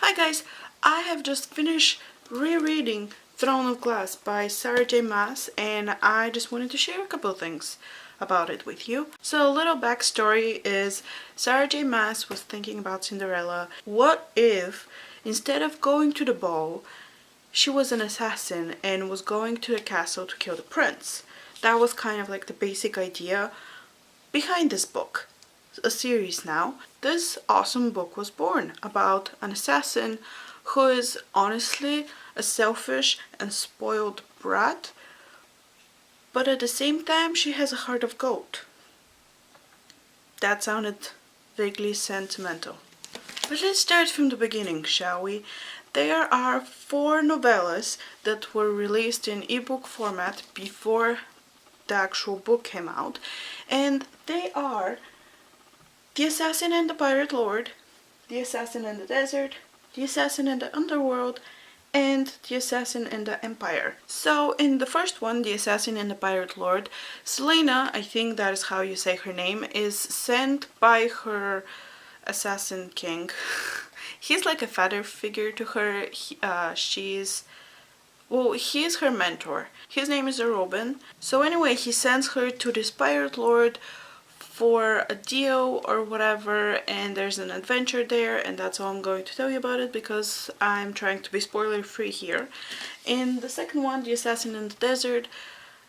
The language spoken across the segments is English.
Hi guys, I have just finished rereading Throne of Glass by Sarah J Maas, and I just wanted to share a couple of things about it with you. So a little backstory is Sarah J Maas was thinking about Cinderella. What if instead of going to the ball, she was an assassin and was going to the castle to kill the prince? That was kind of like the basic idea behind this book. A series now. This awesome book was born about an assassin who is honestly a selfish and spoiled brat, but at the same time she has a heart of gold. That sounded vaguely sentimental. But let's start from the beginning, shall we? There are 4 novellas that were released in ebook format before the actual book came out, and they are The Assassin and the Pirate Lord, The Assassin in the Desert, The Assassin in the Underworld, and The Assassin in the Empire. So in the first one, The Assassin and the Pirate Lord, Selena, I think that is how you say her name, is sent by her assassin king. He's like a father figure to her. He is her mentor. His name is Robin. So anyway, he sends her to this pirate lord for a deal or whatever, and there's an adventure there, and that's all I'm going to tell you about it because I'm trying to be spoiler free here. In the second one, The Assassin in the Desert,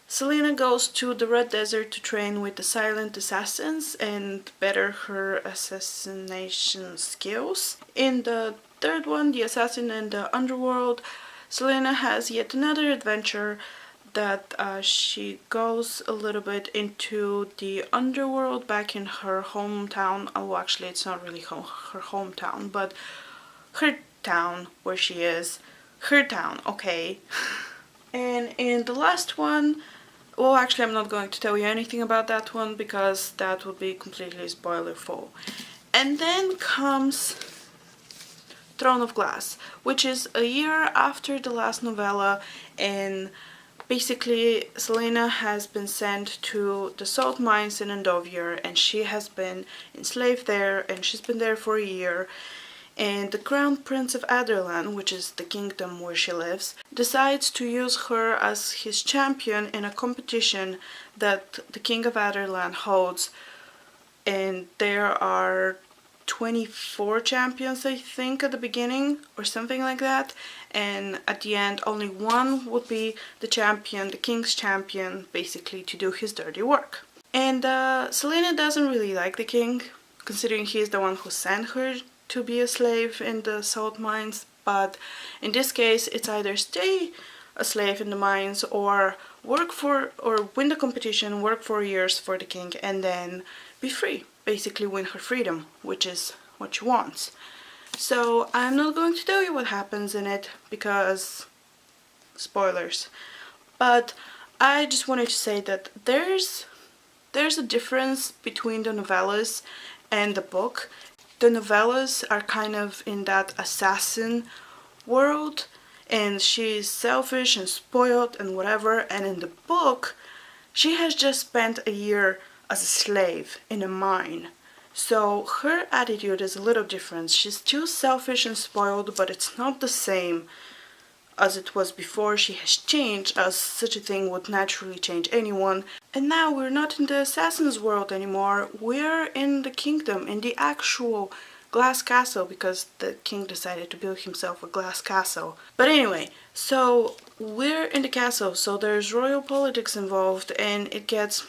Selena goes to the Red Desert to train with the silent assassins and better her assassination skills. In the third one, The Assassin in the Underworld, Selena has yet another adventure that she goes a little bit into the underworld back in her hometown. Oh, actually, it's not really her hometown, but her town where she is. Her town, okay. And in the last one, well, actually, I'm not going to tell you anything about that one because that would be completely spoilerful. And then comes Throne of Glass, which is a year after the last novella, and basically, Selena has been sent to the salt mines in Andovier, and she has been enslaved there, and she's been there for a year. And the Crown Prince of Aderlan, which is the kingdom where she lives, decides to use her as his champion in a competition that the King of Aderlan holds. And there are 24 champions, I think, at the beginning, or something like that. And at the end, only one would be the champion, the king's champion, basically to do his dirty work. And Selena doesn't really like the king, considering he's the one who sent her to be a slave in the salt mines. But in this case, it's either stay a slave in the mines or win the competition, work 4 years for the king, and then be free. Basically win her freedom, which is what she wants. So I'm not going to tell you what happens in it because spoilers. But I just wanted to say that there's a difference between the novellas and the book. The novellas are kind of in that assassin world, and she's selfish and spoiled and whatever, and in the book she has just spent a year as a slave in a mine. So her attitude is a little different. She's still selfish and spoiled, but it's not the same as it was before. She has changed, as such a thing would naturally change anyone. And now we're not in the assassin's world anymore. We're in the kingdom, in the actual glass castle, because the king decided to build himself a glass castle. But anyway, so we're in the castle, so there's royal politics involved, and it gets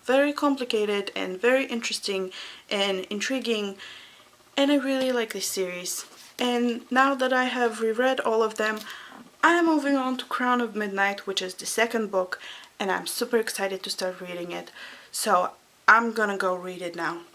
very complicated and very interesting and intriguing, and I really like this series. And now that I have reread all of them, I'm moving on to Crown of Midnight, which is the second book, and I'm super excited to start reading it. So I'm gonna go read it now.